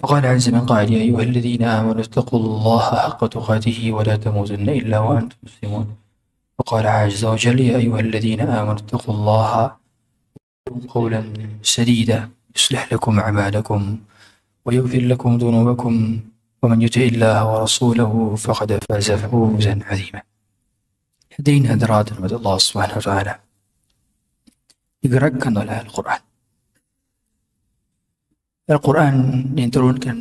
فقال عز من قائل يا أيها الذين آمنوا اتقوا الله حق تقاته ولا تموتن إلا وأنتم مسلمون. وقال عز وجل يا أيها الذين آمنوا اتقوا الله قولا سديدا يصلح لكم أعمالكم ويغفر لكم ذنوبكم ومن يطع الله ورسوله فقد فاز فوزا عظيما. Hadirin hadirat Allah Subhanahu wa taala, digerakkan oleh Al-Quran. Al-Quran diturunkan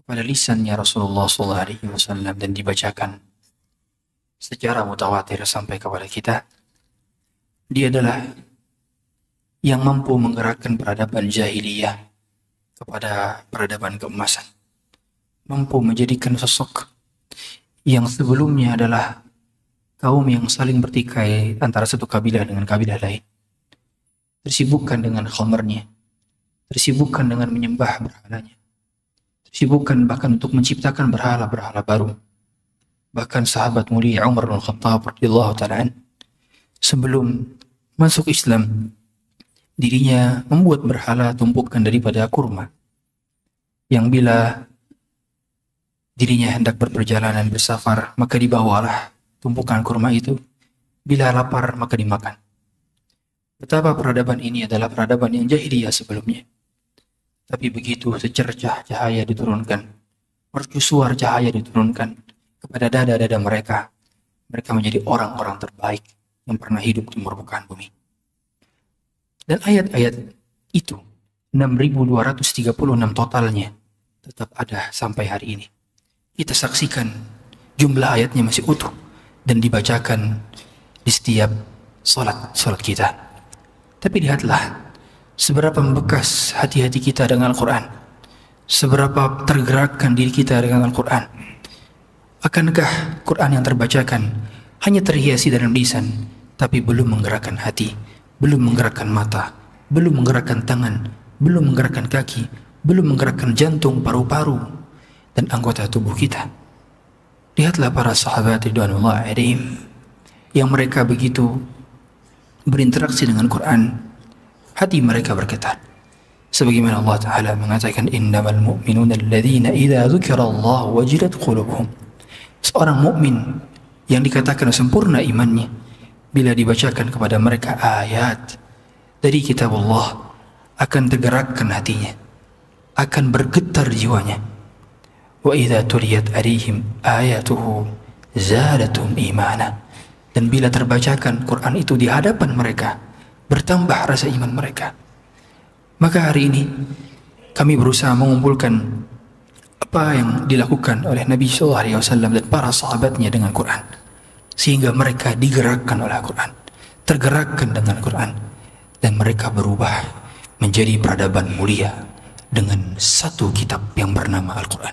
pada lisannya Rasulullah SAW dan dibacakan secara mutawatir sampai kepada kita. Dia adalah yang mampu menggerakkan peradaban jahiliyah kepada peradaban keemasan, mampu menjadikan sosok yang sebelumnya adalah kaum yang saling bertikai antara satu kabilah dengan kabilah lain, tersibukkan dengan khamarnya, tersibukkan dengan menyembah berhalanya, tersibukkan bahkan untuk menciptakan berhala-berhala baru. Bahkan sahabat mulia Umar bin Khattab radhiyallahu ta'ala sebelum masuk Islam, dirinya membuat berhala tumpukan daripada kurma, yang bila dirinya hendak berperjalanan bersafar maka dibawalah tumpukan kurma itu, bila lapar maka dimakan. Betapa peradaban ini adalah peradaban yang jahiliyah sebelumnya. Tapi begitu secercah cahaya diturunkan, mercusuar cahaya diturunkan kepada dada-dada mereka, mereka menjadi orang-orang terbaik yang pernah hidup di permukaan bumi. Dan ayat-ayat itu 6.236 totalnya tetap ada sampai hari ini. Kita saksikan jumlah ayatnya masih utuh dan dibacakan di setiap salat kita. Tapi lihatlah seberapa membekas hati-hati kita dengan Al-Quran, seberapa tergerakkan diri kita dengan Al-Quran. Akankah Quran yang terbacakan hanya terhiasi dalam lisan, tapi belum menggerakkan hati, belum menggerakkan mata, belum menggerakkan tangan, belum menggerakkan kaki, belum menggerakkan jantung, paru-paru, dan anggota tubuh kita? Lihatlah para sahabat ridwanullah alaihim yang mereka begitu berinteraksi dengan Quran, hati mereka bergetar. Sebagaimana Allah Ta'ala mengatakan, innamal mu'minuna alladhina idza dzukirallahu wajilat qulubuhum. Seorang mukmin yang dikatakan sempurna imannya bila dibacakan kepada mereka ayat dari kitab Allah, akan tergerakkan hatinya, akan bergetar jiwanya. Wa idza tuliyat alaihim ayatuhu zadatum imana. Dan bila terbacakan Quran itu di hadapan mereka, bertambah rasa iman mereka. Maka hari ini kami berusaha mengumpulkan apa yang dilakukan oleh Nabi SAW dan para sahabatnya dengan Quran, sehingga mereka digerakkan oleh Quran, tergerakkan dengan Quran, dan mereka berubah menjadi peradaban mulia dengan satu kitab yang bernama Al-Quran.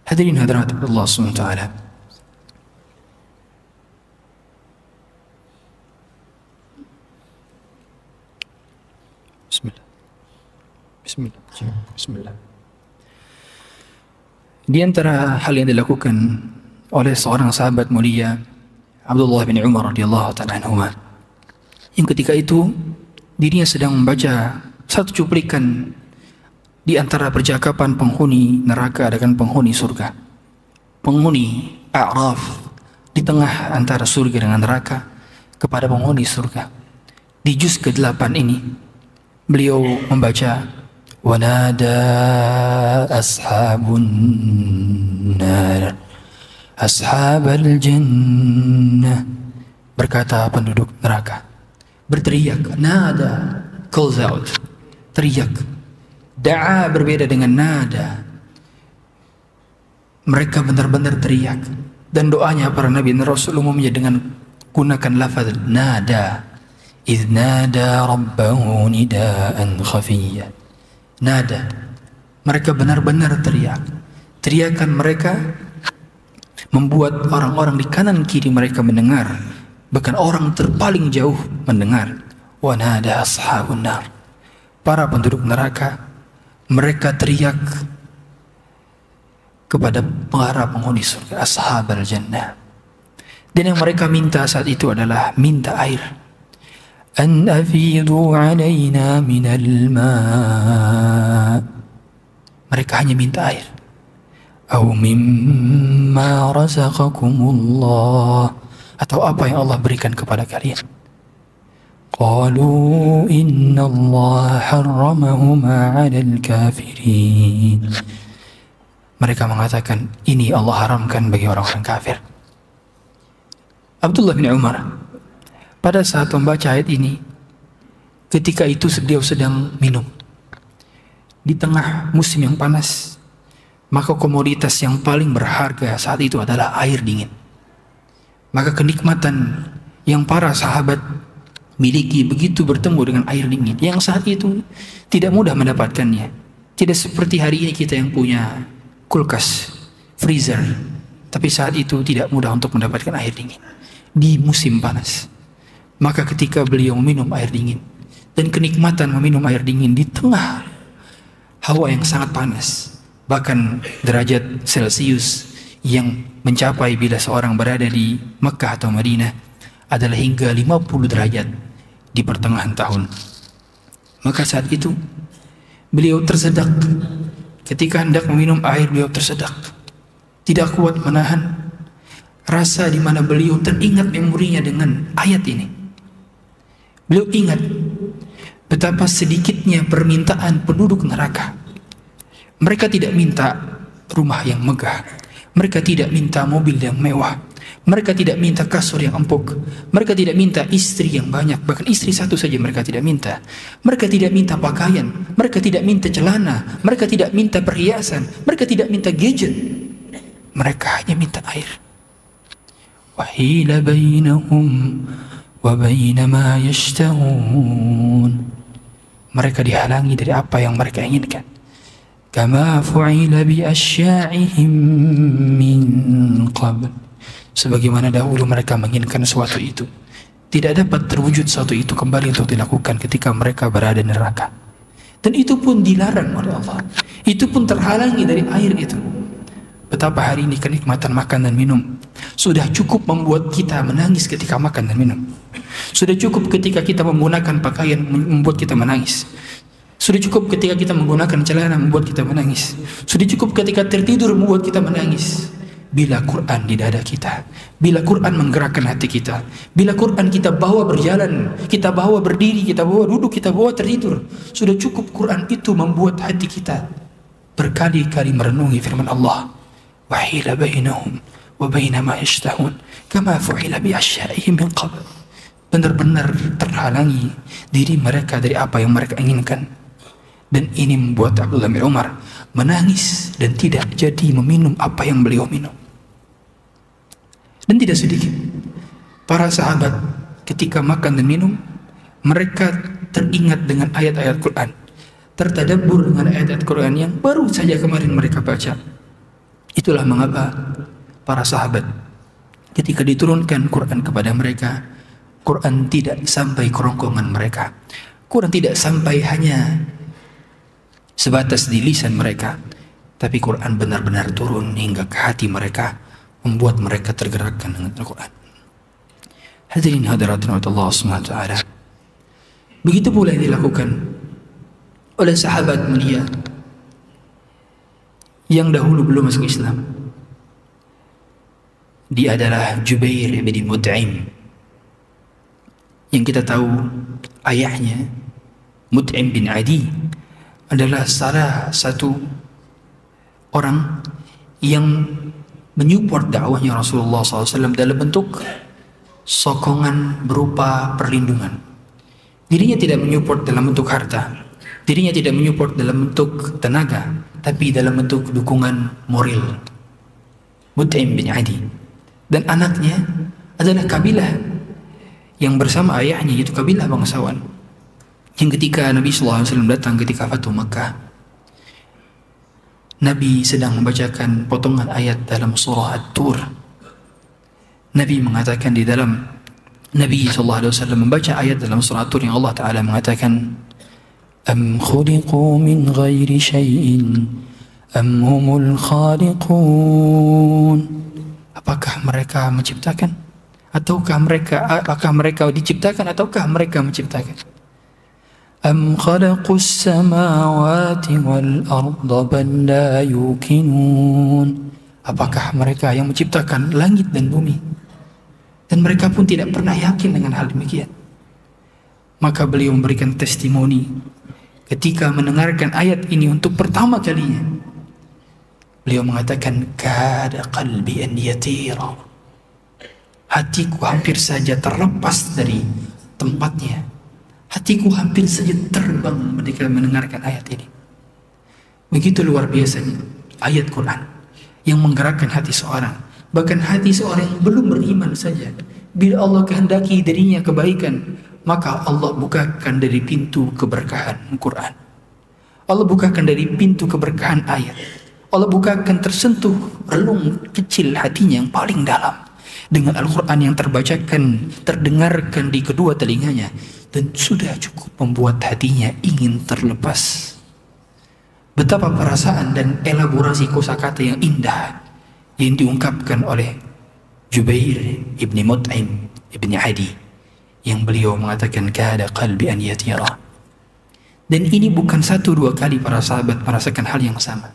Hadirin hadirat Allah SWT, Bismillah. Bismillah. Bismillah. Di antara hal yang dilakukan oleh seorang sahabat mulia Abdullah bin Umar radhiyallahu ta'ala anhuma, yang ketika itu dirinya sedang membaca satu cuplikan di antara percakapan penghuni neraka dengan penghuni surga, penghuni A'raf di tengah antara surga dengan neraka kepada penghuni surga. Di juz ke-8 ini beliau membaca, wanada ashabun nar ashabal jannah. Berkata penduduk neraka, berteriak, nada, calls out, teriak. Da'a berbeda dengan nada. Mereka benar-benar teriak. Dan doanya para nabi dan rasul umumnya dengan gunakan lafaz nada. إذ نادى ربه نداء خفيا. Nada. Mereka benar-benar teriak. Teriakan mereka membuat orang-orang di kanan kiri mereka mendengar, bahkan orang terpaling jauh mendengar. Wa nada ashabun nar. Para penduduk neraka, mereka teriak kepada para penghuni surga, ashabal jannah. Dan yang mereka minta saat itu adalah minta air. An afidu alaina minal ma'. Mereka hanya minta air. Aw mimma razaqakumullah, atau apa yang Allah berikan kepada kalian. Qalu inna Allah harramahuma 'alal kafirin. Mereka mengatakan, ini Allah haramkan bagi orang-orang kafir. Abdullah bin Umar pada saat membaca ayat ini, ketika itu beliau sedang minum di tengah musim yang panas, maka komoditas yang paling berharga saat itu adalah air dingin. Maka kenikmatan yang para sahabat miliki begitu bertemu dengan air dingin, yang saat itu tidak mudah mendapatkannya. Tidak seperti hari ini kita yang punya kulkas, freezer, tapi saat itu tidak mudah untuk mendapatkan air dingin di musim panas. Maka ketika beliau meminum air dingin, dan kenikmatan meminum air dingin di tengah hawa yang sangat panas, bahkan derajat Celcius yang mencapai bila seorang berada di Mekah atau Madinah adalah hingga 50 derajat di pertengahan tahun. Maka saat itu beliau tersedak. Ketika hendak meminum air, beliau tersedak, tidak kuat menahan rasa di mana beliau teringat memorinya dengan ayat ini. Beliau ingat betapa sedikitnya permintaan penduduk neraka. Mereka tidak minta rumah yang megah, mereka tidak minta mobil yang mewah, mereka tidak minta kasur yang empuk, mereka tidak minta istri yang banyak, bahkan istri satu saja mereka tidak minta. Mereka tidak minta pakaian, mereka tidak minta celana, mereka tidak minta perhiasan, mereka tidak minta gadget. Mereka hanya minta air. Wahila bainahum wa baina ma yashtahun. Mereka dihalangi dari apa yang mereka inginkan. Kama fu'ila bi asya'ihim min qabl. Sebagaimana dahulu mereka menginginkan sesuatu itu, tidak dapat terwujud sesuatu itu kembali untuk dilakukan ketika mereka berada di neraka. Dan itu pun dilarang oleh Allah. Itu pun terhalangi dari air itu. Betapa hari ini kenikmatan makan dan minum sudah cukup membuat kita menangis ketika makan dan minum. Sudah cukup ketika kita menggunakan pakaian membuat kita menangis. Sudah cukup ketika kita menggunakan celana membuat kita menangis. Sudah cukup ketika tertidur membuat kita menangis. Bila Quran di dada kita, bila Quran menggerakkan hati kita, bila Quran kita bawa berjalan, kita bawa berdiri, kita bawa duduk, kita bawa tertidur, sudah cukup Quran itu membuat hati kita berkali-kali merenungi firman Allah. Wahila bainahum wa baina ma yashtahun kama fu'ila bi asya'ihim min qabl. Benar-benar terhalangi diri mereka dari apa yang mereka inginkan. Dan ini membuat Abdullah bin Umar menangis dan tidak jadi meminum apa yang beliau minum. Dan tidak sedikit para sahabat ketika makan dan minum, mereka teringat dengan ayat-ayat Quran, tertadabbur dengan ayat-ayat Quran yang baru saja kemarin mereka baca. Itulah mengapa para sahabat ketika diturunkan Quran kepada mereka, Quran tidak sampai kerongkongan mereka. Quran tidak sampai hanya sebatas di lisan mereka, tapi Quran benar-benar turun hingga ke hati mereka, membuat mereka tergerakkan dengan Al-Quran. Hadirin hadirat Allah SWT. Begitu pula yang dilakukan oleh sahabat mulia yang dahulu belum masuk Islam. Dia adalah Jubair bin Mut'im, yang kita tahu ayahnya Mut'im bin Adi adalah salah satu orang yang menyupport dakwahnya Rasulullah SAW dalam bentuk sokongan berupa perlindungan. Dirinya tidak menyupport dalam bentuk harta, dirinya tidak menyupport dalam bentuk tenaga, tapi dalam bentuk dukungan moral. Mut'im bin Adi dan anaknya adalah kabilah yang bersama ayahnya, yaitu kabilah bangsawan. Yang ketika Nabi SAW datang ketika Fatu Makkah, Nabi sedang membacakan potongan ayat dalam surah At-Tur. Nabi mengatakan di dalam Nabi SAW membaca ayat dalam surah At-Tur yang Allah Ta'ala mengatakan, Am khuliqu min ghairi syai'in am humul khaliqun. Apakah mereka menciptakan? Apakah mereka diciptakan ataukah mereka menciptakan? أم خلقوا السماوات والأرض بل لا يوقنون. Apakah mereka yang menciptakan langit dan bumi? Dan mereka pun tidak pernah yakin dengan hal demikian. Maka beliau memberikan testimoni ketika mendengarkan ayat ini untuk pertama kalinya. Beliau mengatakan, kada qalbi an yatira. Hatiku hampir saja terlepas dari tempatnya. Hatiku hampir saja terbang ketika mendengarkan ayat ini. Begitu luar biasanya ayat Quran yang menggerakkan hati seorang. Bahkan hati seorang yang belum beriman saja, bila Allah kehendaki dirinya kebaikan, maka Allah bukakan dari pintu keberkahan Quran. Allah bukakan dari pintu keberkahan ayat. Allah bukakan tersentuh relung kecil hatinya yang paling dalam dengan Al-Quran yang terbacakan, terdengarkan di kedua telinganya, dan sudah cukup membuat hatinya ingin terlepas. Betapa perasaan dan elaborasi kosakata yang indah yang diungkapkan oleh Jubair ibni Mut'im ibni Adi, yang beliau mengatakan kada qalbi an yatira. Dan ini bukan satu dua kali para sahabat merasakan hal yang sama.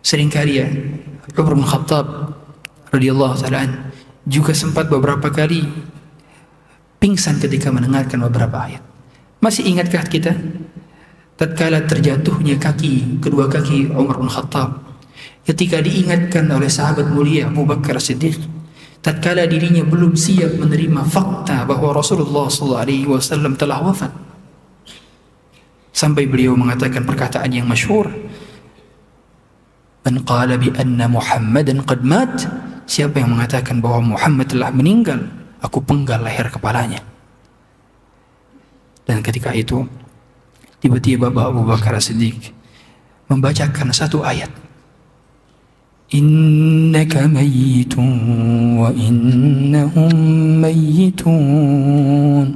Seringkali ya, Umar bin Khattab radhiyallahu ta'ala juga sempat beberapa kali pingsan ketika mendengarkan beberapa ayat. Masih ingatkah kita tatkala terjatuhnya kedua kaki Umar bin Khattab ketika diingatkan oleh sahabat mulia Abu Bakar Siddiq, tatkala dirinya belum siap menerima fakta bahwa Rasulullah SAW telah wafat, sampai beliau mengatakan perkataan yang masyhur, man qala bi anna Muhammadan qad mat, siapa yang mengatakan bahwa Muhammad telah meninggal, aku penggal leher kepalanya. Dan ketika itu tiba-tiba Abu Bakar Siddiq membacakan satu ayat, innaka mayyitun wa innahum mayyitun,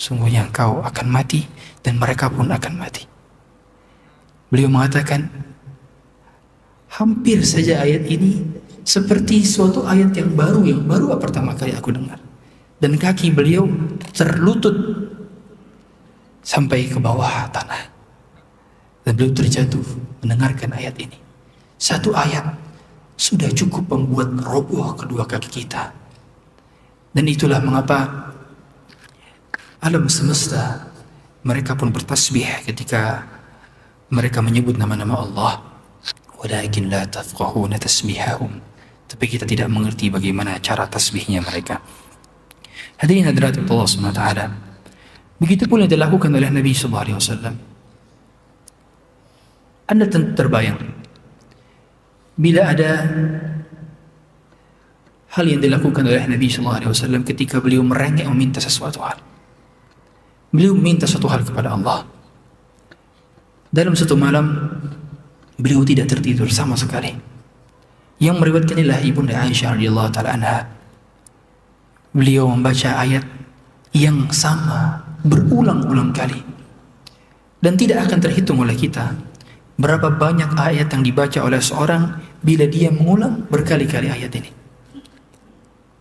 sungguhnya engkau akan mati dan mereka pun akan mati. Beliau mengatakan hampir saja ayat ini seperti suatu ayat yang baru pertama kali aku dengar. Dan kaki beliau terlutut sampai ke bawah tanah. Dan beliau terjatuh mendengarkan ayat ini. Satu ayat sudah cukup membuat roboh kedua kaki kita. Dan itulah mengapa alam semesta mereka pun bertasbih ketika mereka menyebut nama-nama Allah. Walakin la tafqahuna tasbihahum, tapi kita tidak mengerti bagaimana cara tasbihnya mereka. Hadirin hadirat Allah Subhanahu wa taala. Begitu pula dilakukan oleh Nabi sallallahu alaihi wasallam. Anda tentu terbayang bila ada hal yang dilakukan oleh Nabi sallallahu alaihi wasallam ketika beliau merengek meminta sesuatu hal. Beliau meminta suatu hal kepada Allah. Dalam satu malam beliau tidak tertidur sama sekali. Yang meriwayatkan adalah Ibunda Aisyah radhiyallahu taala anha. Beliau membaca ayat yang sama berulang-ulang kali. Dan tidak akan terhitung oleh kita berapa banyak ayat yang dibaca oleh seorang bila dia mengulang berkali-kali ayat ini.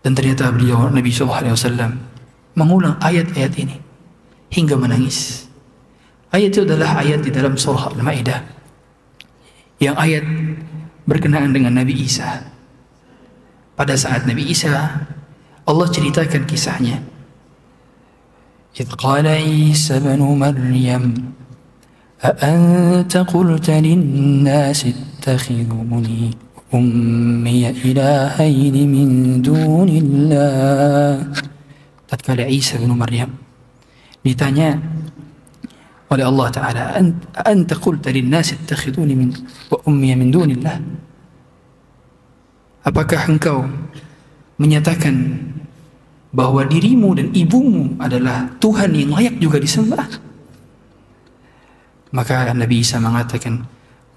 Dan ternyata beliau Nabi SAW mengulang ayat-ayat ini hingga menangis. Ayat itu adalah ayat di dalam surah Al-Maidah, yang ayat berkenaan dengan Nabi Isa. Pada saat Nabi Isa, Allah ceritakan kisahnya. إذ قال عيسى ابن مريم أأنت قلت للناس اتخذوني أمي إلهين من دون الله. Tatkala Isa bin Maryam ditanya oleh Allah Ta'ala, anta qulta linnas ittakhiduni wa ummi min dunillah, apakah engkau menyatakan bahwa dirimu dan ibumu adalah Tuhan yang layak juga disembah? Maka Nabi Isa mengatakan,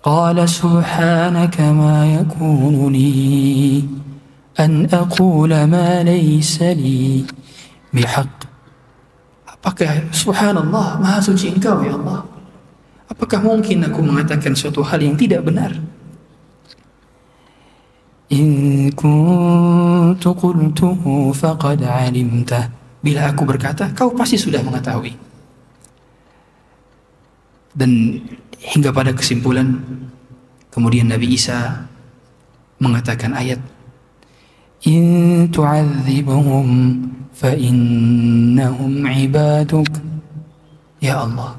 qala subhanaka ma yakunu li an aqula ma laysa li bihaq. Apakah subhanallah, maha suci engkau ya Allah, apakah mungkin aku mengatakan suatu hal yang tidak benar? In kuntu qultuhu faqad alimtah, bila aku berkata kau pasti sudah mengetahui. Dan hingga pada kesimpulan, kemudian Nabi Isa mengatakan ayat, In tu'adzibuhum fa innahum ibaduk. Ya Allah,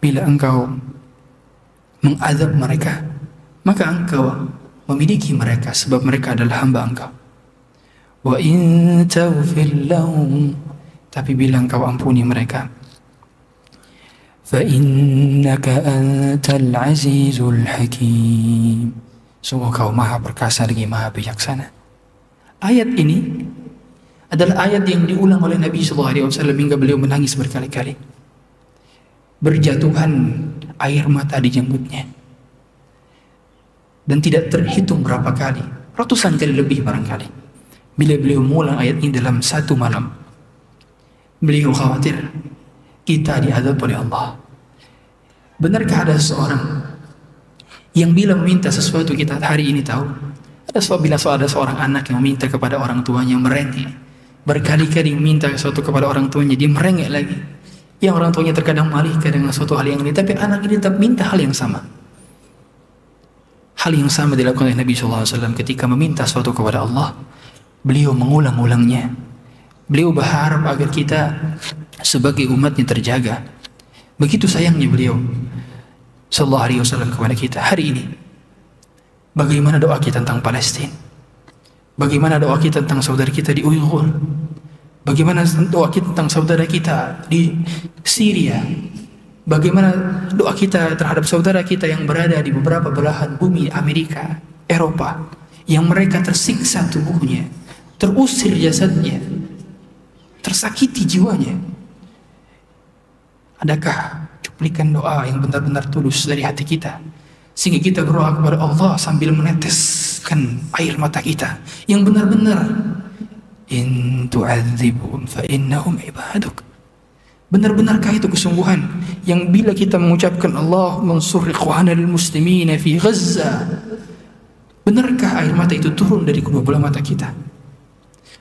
bila engkau mengazab mereka, maka engkau memiliki mereka, sebab mereka adalah hamba engkau. Wa in taghfir lahum, tapi bila engkau ampuni mereka, fa innaka antal azizul hakim, sungguh kau maha perkasa lagi maha bijaksana. Ayat ini adalah ayat yang diulang oleh Nabi SAW hingga beliau menangis berkali-kali. Berjatuhan air mata di janggutnya, dan tidak terhitung berapa kali, ratusan kali lebih barangkali, bila beliau mengulang ayat ini dalam satu malam. Beliau khawatir kita diazab oleh Allah. Benarkah ada seorang yang bila meminta sesuatu, kita hari ini tahu, bila ada seorang anak yang meminta kepada orang tuanya merengek, berkali-kali meminta sesuatu kepada orang tuanya, dia merengek lagi. Yang orang tuanya terkadang malihkan dengan suatu hal yang ini, tapi anak ini tetap minta hal yang sama. Hal yang sama dilakukan oleh Nabi SAW ketika meminta sesuatu kepada Allah. Beliau mengulang-ulangnya. Beliau berharap agar kita sebagai umatnya terjaga. Begitu sayangnya beliau sallallahu alaihi wasallam kepada kita. Hari ini, bagaimana doa kita tentang Palestina? Bagaimana doa kita tentang saudara kita di Uyghur? Bagaimana doa kita tentang saudara kita di Syria? Bagaimana doa kita terhadap saudara kita yang berada di beberapa belahan bumi Amerika, Eropa, yang mereka tersiksa tubuhnya, terusir jasadnya, tersakiti jiwanya? Adakah cuplikan doa yang benar-benar tulus dari hati kita, sehingga kita berdoa kepada Allah sambil meneteskan air mata kita yang benar-benar, In tu'adzibhum fa innahum ibaduk? Benar-benarkah itu kesungguhan yang bila kita mengucapkan Allah mansur ikhwanal muslimina fi Gaza, benarkah air mata itu turun dari kedua bola mata kita?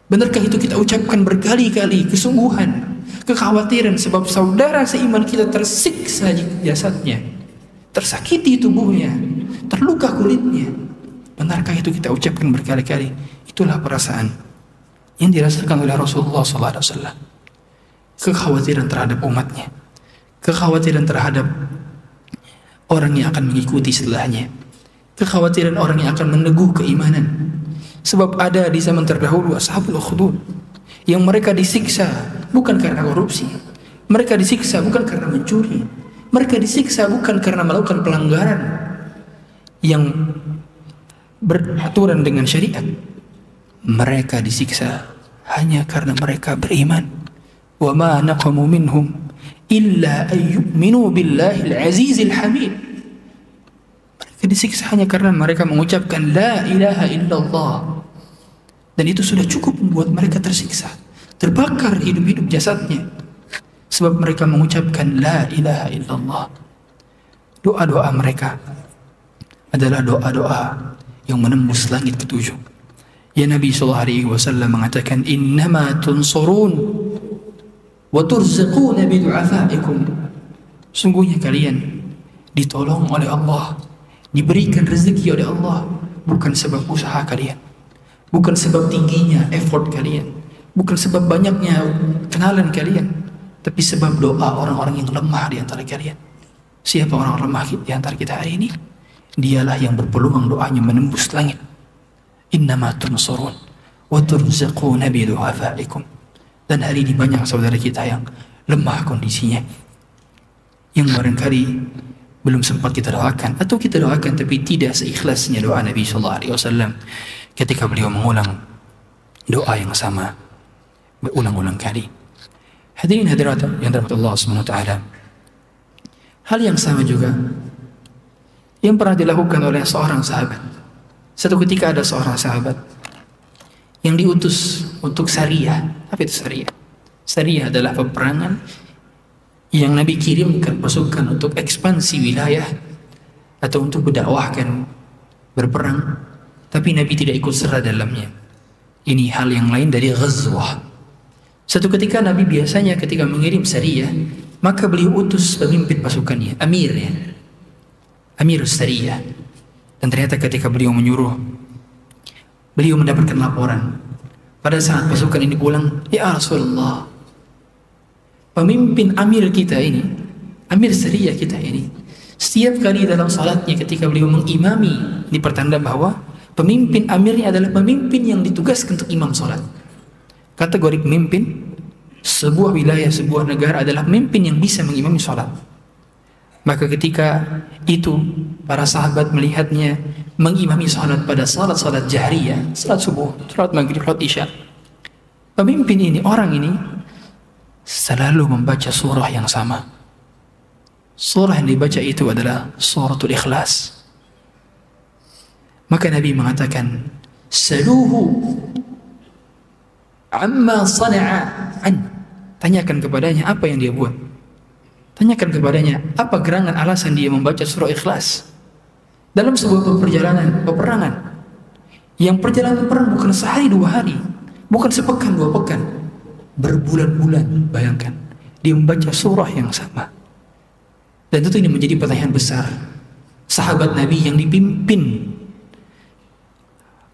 Benarkah itu kita ucapkan berkali-kali kesungguhan, kekhawatiran sebab saudara seiman kita tersiksa jasadnya, tersakiti tubuhnya, terluka kulitnya? Benarkah itu kita ucapkan berkali-kali? Itulah perasaan yang dirasakan oleh Rasulullah SAW. Kekhawatiran terhadap umatnya, kekhawatiran terhadap orang yang akan mengikuti setelahnya, kekhawatiran orang yang akan meneguh keimanan. Sebab ada di zaman terdahulu ashabul ukhdud yang mereka disiksa bukan karena korupsi, mereka disiksa bukan karena mencuri, mereka disiksa bukan karena melakukan pelanggaran yang beraturan dengan syariat. Mereka disiksa hanya karena mereka beriman. Wa ma naqamu minhum illa an yu'minu billahil azizil hamid. Mereka disiksa hanya karena mereka mengucapkan la ilaha illallah, dan itu sudah cukup membuat mereka tersiksa, terbakar hidup-hidup jasadnya, sebab mereka mengucapkan la ilaha illallah. Doa-doa mereka adalah doa-doa yang menembus langit ketujuh. Ya, Nabi SAW mengatakan, Innama tunsurun wa turzaquna bidu'afaikum. Sungguhnya kalian ditolong oleh Allah, diberikan rezeki oleh Allah, bukan sebab usaha kalian, bukan sebab tingginya effort kalian, bukan sebab banyaknya kenalan kalian, tapi sebab doa orang-orang yang lemah di antara kalian. Siapa orang lemah di antara kita hari ini? Dialah yang berpeluang doanya menembus langit. Innama tunsurun wa turzaquna bidu'afaikum. Dan hari ini banyak saudara kita yang lemah kondisinya, yang barangkali belum sempat kita doakan, atau kita doakan tapi tidak seikhlasnya doa Nabi SAW ketika beliau mengulang doa yang sama berulang-ulang kali. Hadirin hadirat yang dirahmati Allah SWT, hal yang sama juga yang pernah dilakukan oleh seorang sahabat. Satu ketika ada seorang sahabat yang diutus untuk Sariyah. Apa itu Sariyah? Sariyah adalah peperangan yang Nabi kirimkan pasukan untuk ekspansi wilayah atau untuk berdakwahkan, berperang, tapi Nabi tidak ikut serta dalamnya. Ini hal yang lain dari ghazwah. Satu ketika Nabi biasanya ketika mengirim Sariyah, Maka beliau utus pemimpin pasukannya, amirnya, Amir Sariyah. Dan ternyata ketika beliau menyuruh, beliau mendapatkan laporan. Pada saat pasukan ini pulang, ya Rasulullah, pemimpin amir kita ini, Amir Sariyah kita ini, setiap kali dalam salatnya ketika beliau mengimami, ini pertanda bahwa pemimpin amirnya adalah pemimpin yang ditugaskan untuk imam salat. Kategori pemimpin sebuah wilayah, sebuah negara adalah pemimpin yang bisa mengimami salat. Maka ketika itu para sahabat melihatnya mengimami salat pada salat-salat jahriyah, salat subuh, salat maghrib, salat isya, pemimpin ini, orang ini selalu membaca surah yang sama. Surah yang dibaca itu adalah suratul Ikhlas. Maka Nabi mengatakan, saluhu amma sana'a an, tanyakan kepadanya apa yang dia buat. Tanyakan kepadanya apa gerangan alasan dia membaca surah Ikhlas dalam sebuah perjalanan peperangan, yang perjalanan perang bukan sehari dua hari, bukan sepekan dua pekan, berbulan-bulan. Bayangkan dia membaca surah yang sama. Dan tentu ini menjadi pertanyaan besar. Sahabat Nabi yang dipimpin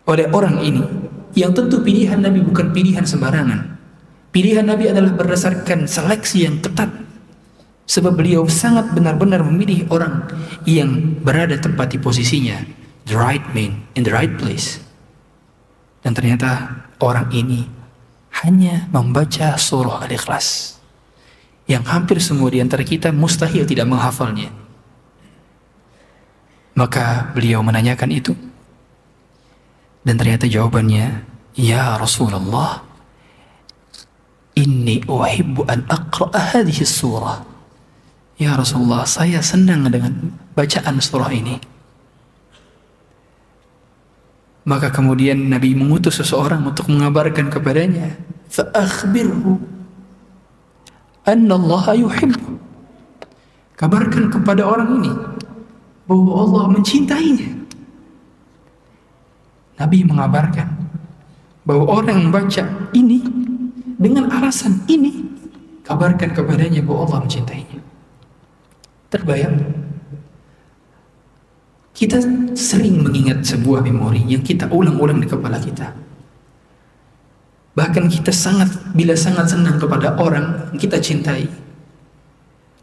oleh orang ini, yang tentu pilihan Nabi bukan pilihan sembarangan. Pilihan Nabi adalah berdasarkan seleksi yang ketat. Sebab beliau sangat benar-benar memilih orang yang berada tepat di posisinya, the right man in the right place. Dan ternyata orang ini hanya membaca surah Al-Ikhlas, yang hampir semua di antara kita mustahil tidak menghafalnya. Maka beliau menanyakan itu, dan ternyata jawabannya, ya Rasulullah, inni uhibbu an aqra'a hadhihi surah. Ya Rasulullah, saya senang dengan bacaan surah ini. Maka kemudian Nabi mengutus seseorang untuk mengabarkan kepadanya, fa'akhbirhu anna Allah yuhibbu. Kabarkan kepada orang ini bahwa Allah mencintainya. Nabi mengabarkan bahwa orang yang membaca ini dengan alasan ini, kabarkan kepadanya bahwa Allah mencintainya. Terbayang? Kita sering mengingat sebuah memori yang kita ulang-ulang di kepala kita. Bahkan kita bila sangat senang kepada orang yang kita cintai,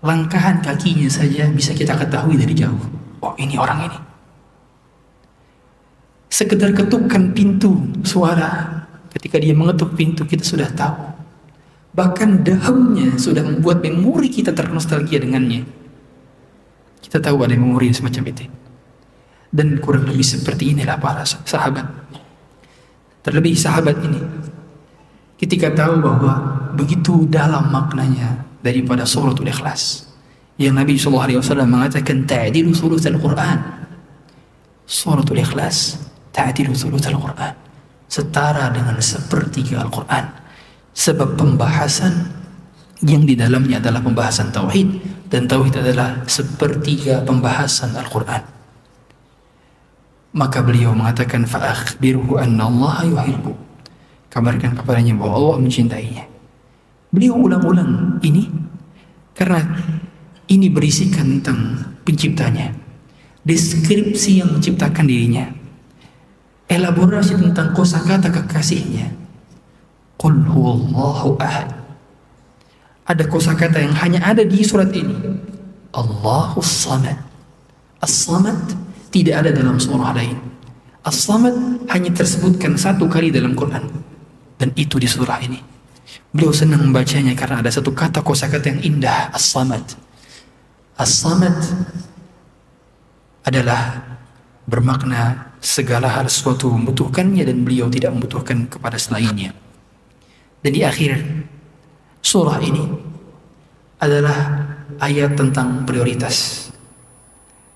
langkahan kakinya saja bisa kita ketahui dari jauh. Oh, ini orang ini. Sekedar ketukan pintu, suara ketika dia mengetuk pintu, kita sudah tahu. Bahkan daunnya sudah membuat memori kita ternostalgia dengannya. Kita tahu ada memori semacam itu. Dan kurang lebih seperti inilah para sahabat. Terlebih sahabat ini, ketika tahu bahwa begitu dalam maknanya daripada suratul Ikhlas, yang Nabi SAW mengatakan ta'dilu sulutsal Quran. Suratul Ikhlas ta'dilu sulutsal Quran, setara dengan sepertiga Al-Quran. Sebab pembahasan yang di dalamnya adalah pembahasan tauhid, dan tauhid adalah sepertiga pembahasan Al-Quran. Maka beliau mengatakan, fa'akhbirhu anna Allah yuhibbu. Kabarkan kepadanya bahwa Allah mencintainya. Beliau ulang-ulang ini karena ini berisikan tentang penciptanya, deskripsi yang menciptakan dirinya, elaborasi tentang kosakata kekasihnya. Qul huwallahu ahad. Ada kosakata yang hanya ada di surat ini, Allahus Samad. As-Samad tidak ada dalam surah lain. As-Samad hanya tersebutkan satu kali dalam Quran, dan itu di surah ini. Beliau senang membacanya karena ada satu kata kosakata yang indah, As-Samad. As-Samad adalah bermakna segala hal sesuatu membutuhkannya dan beliau tidak membutuhkan kepada selainnya. Dan di akhir surah ini adalah ayat tentang prioritas.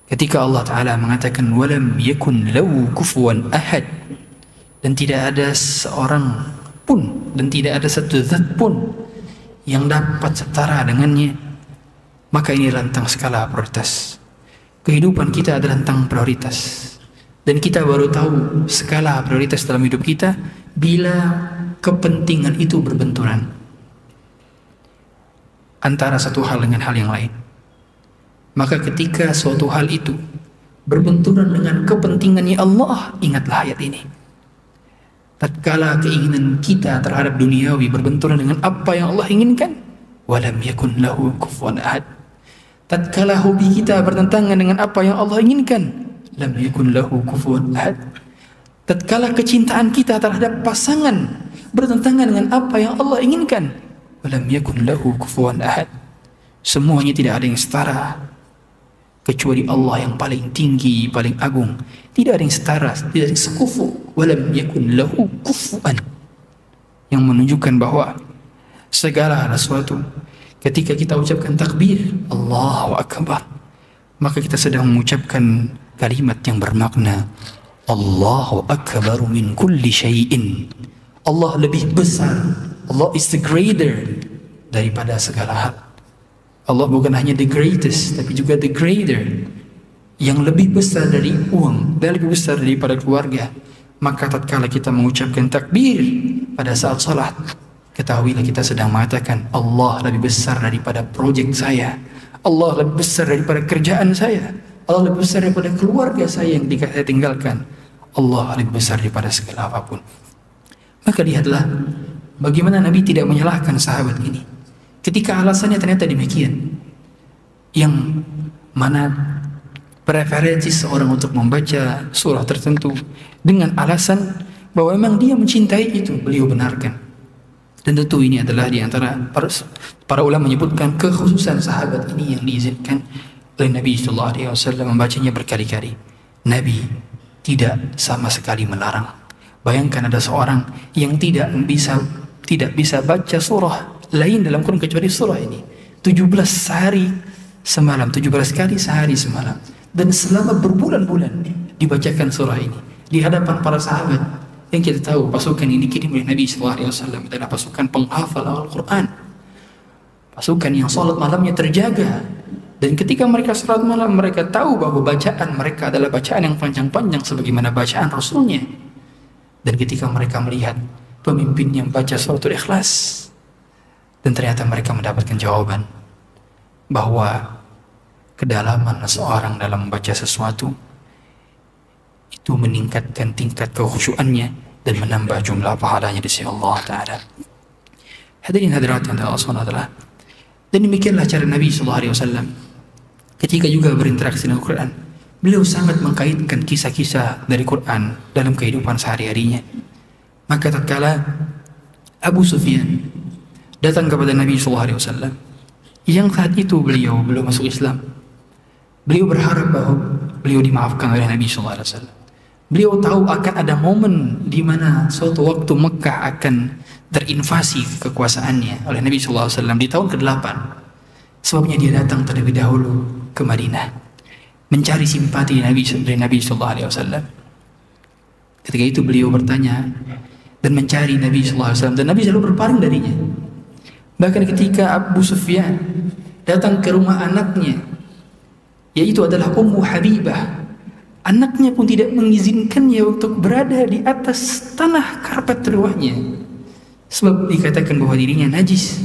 Ketika Allah Ta'ala mengatakan walam yakun lahu kufuwan ahad, dan tidak ada seorang pun dan tidak ada satu zat pun yang dapat setara dengannya, maka ini tentang skala prioritas. Kehidupan kita adalah tentang prioritas, dan kita baru tahu skala prioritas dalam hidup kita bila kepentingan itu berbenturan. antara satu hal dengan hal yang lain. Maka ketika suatu hal itu berbenturan dengan kepentingannya Allah, ingatlah ayat ini. Tatkala keinginan kita terhadap duniawi berbenturan dengan apa yang Allah inginkan, walam yakun lahu kufuwan ahad. Tatkala hobi kita bertentangan dengan apa yang Allah inginkan, lam yakun lahu kufuwan ahad. Tatkala kecintaan kita terhadap pasangan bertentangan dengan apa yang Allah inginkan, walam yakun lahu kufuwan ahad. Semuanya tidak ada yang setara kecuali Allah yang paling tinggi, paling agung. Tidak ada yang setara, tidak ada yang sekufu. Walam yakun lahu kufuwan, yang menunjukkan bahwa segala sesuatu ketika kita ucapkan takbir Allahu Akbar, maka kita sedang mengucapkan kalimat yang bermakna Allahu Akbar min kulli syai'in. Allah lebih besar, Allah is the greater daripada segala hal. Allah bukan hanya the greatest, tapi juga the greater, yang lebih besar dari uang dan lebih besar daripada keluarga. Maka tatkala kita mengucapkan takbir pada saat salat, ketahuilah kita sedang mengatakan Allah lebih besar daripada projek saya, Allah lebih besar daripada kerjaan saya, Allah lebih besar daripada keluarga saya yang saya tinggalkan, Allah lebih besar daripada segala apapun. Maka lihatlah bagaimana Nabi tidak menyalahkan sahabat ini ketika alasannya ternyata demikian, yang mana preferensi seorang untuk membaca surah tertentu dengan alasan bahwa memang dia mencintai itu, beliau benarkan. Dan tentu ini adalah di antara para ulama menyebutkan kekhususan sahabat ini yang diizinkan oleh Nabi SAW membacanya berkali-kali. Nabi tidak sama sekali melarang. Bayangkan ada seorang yang tidak bisa baca surah lain dalam Quran kecuali surah ini 17 hari semalam, 17 kali sehari semalam, dan selama berbulan-bulan dibacakan surah ini di hadapan para sahabat. Yang kita tahu pasukan ini dikirim oleh Nabi SAW adalah pasukan penghafal Al-Quran, pasukan yang salat malamnya terjaga, dan ketika mereka salat malam mereka tahu bahwa bacaan mereka adalah bacaan yang panjang-panjang sebagaimana bacaan Rasulnya. Dan ketika mereka melihat pemimpin yang baca suratul Ikhlas, dan ternyata mereka mendapatkan jawaban bahwa kedalaman seseorang dalam membaca sesuatu itu meningkatkan tingkat kekhusyuannya dan menambah jumlah pahalanya di sisi Allah Ta'ala. Hadirin hadirat yang Allah SWT. Dan demikianlah cara Nabi SAW ketika juga berinteraksi dengan Al-Quran. Beliau sangat mengkaitkan kisah-kisah dari Quran dalam kehidupan sehari-harinya. Maka tatkala Abu Sufyan datang kepada Nabi SAW, yang saat itu beliau belum masuk Islam, beliau berharap bahwa beliau dimaafkan oleh Nabi SAW. Beliau tahu akan ada momen di mana suatu waktu Mekah akan terinvasi kekuasaannya oleh Nabi SAW di tahun ke-8. Sebabnya dia datang terlebih dahulu ke Madinah mencari simpati dari Nabi SAW. Ketika itu beliau bertanya dan mencari Nabi SAW, dan Nabi selalu berpaling darinya. Bahkan ketika Abu Sufyan datang ke rumah anaknya, yaitu adalah Ummu Habibah, anaknya pun tidak mengizinkannya untuk berada di atas tanah karpet rumahnya, sebab dikatakan bahwa dirinya najis.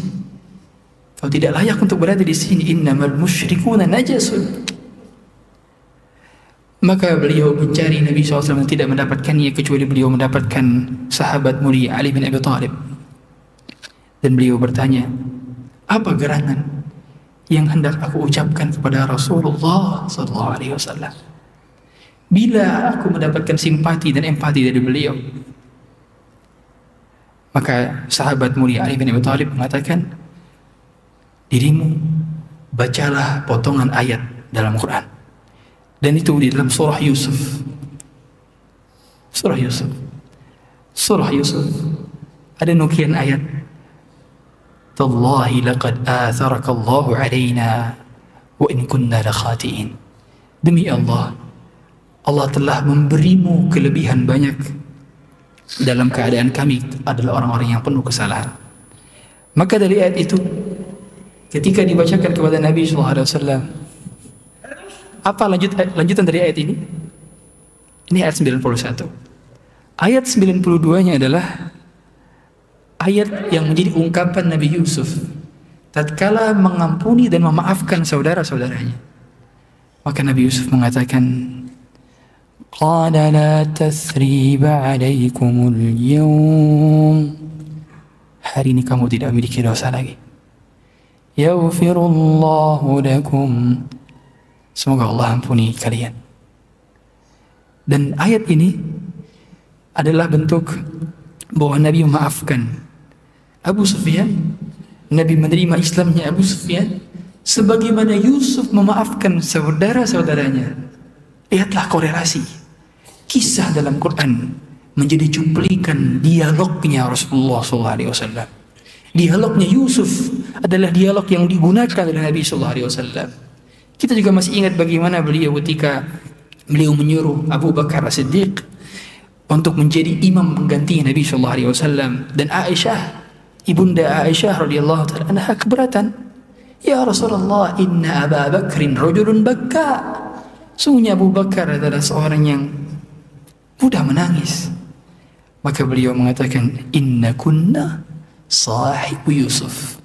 Kau tidak layak untuk berada di sini. Innamal musyrikuna najasun. Maka beliau mencari Nabi SAW dan tidak mendapatkannya, kecuali beliau mendapatkan sahabat mulia Ali bin Abi Thalib. Dan beliau bertanya, apa gerangan yang hendak aku ucapkan kepada Rasulullah SAW bila aku mendapatkan simpati dan empati dari beliau? Maka sahabat mulia Ali bin Abi Thalib mengatakan, dirimu bacalah potongan ayat dalam Quran. Dan itu di dalam surah Yusuf. Surah Yusuf. Surah Yusuf. Ada nukian ayat. Tallahi laqad atharakallahu alaina wa in kunna lakhatiin. Demi Allah, Allah telah memberimu kelebihan banyak dalam keadaan kami adalah orang-orang yang penuh kesalahan. Maka dari ayat itu, ketika dibacakan kepada Nabi SAW, apa lanjutan dari ayat ini? Ini ayat 91. Ayat 92-nya adalah ayat yang menjadi ungkapan Nabi Yusuf tatkala mengampuni dan memaafkan saudara-saudaranya. Maka Nabi Yusuf mengatakan, qala la tathriba alaikumul yawm, hari ini kamu tidak memiliki dosa lagi. Yaghfirullahu lakum, semoga Allah ampuni kalian. Dan ayat ini adalah bentuk bahwa Nabi memaafkan Abu Sufyan. Nabi menerima Islamnya Abu Sufyan sebagaimana Yusuf memaafkan saudara-saudaranya. Lihatlah korelasi. Kisah dalam Quran menjadi cuplikan dialognya Rasulullah SAW. Dialognya Yusuf adalah dialog yang digunakan oleh Nabi SAW. Kita juga masih ingat bagaimana beliau ketika beliau menyuruh Abu Bakar As-Siddiq untuk menjadi imam pengganti Nabi SAW, dan Aisyah, ibunda Aisyah radhiyallahu ta'ala anha keberatan. Ya Rasulullah, inna Aba Bakrin rajulun bakka. Sungguhnya Abu Bakar adalah seorang yang mudah menangis. Maka beliau mengatakan, inna kunna sahibu Yusuf.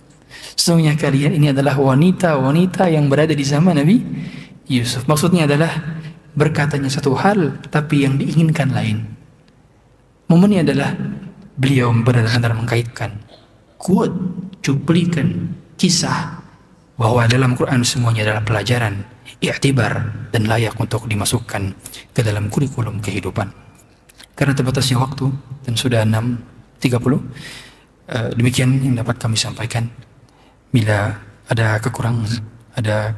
Sesungguhnya kalian ini adalah wanita-wanita yang berada di zaman Nabi Yusuf. Maksudnya adalah berkatanya satu hal, tapi yang diinginkan lain. Momennya adalah beliau benar-benar mengkaitkan quote, cuplikan, kisah bahwa dalam Quran semuanya adalah pelajaran, i'tibar, dan layak untuk dimasukkan ke dalam kurikulum kehidupan. Karena terbatasnya waktu dan sudah 6.30, demikian yang dapat kami sampaikan. Bila ada kekurangan, ada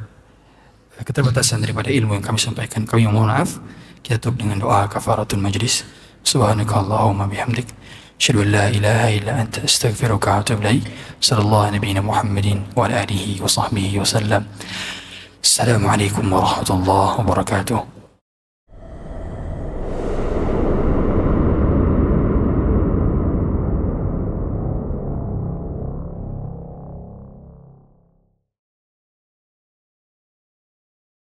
keterbatasan daripada ilmu yang kami sampaikan, kami mohon maaf. Kita tutup dengan doa kafaratul majlis. Subhanaka Allahumma bihamdik, asyhadu an la ilaha illa anta, astaghfiruka wa atubu ilaik. Sallallahu nabiyina Muhammadin wa ala alihi wa sahbihi wa sallam. Assalamualaikum warahmatullahi wabarakatuh.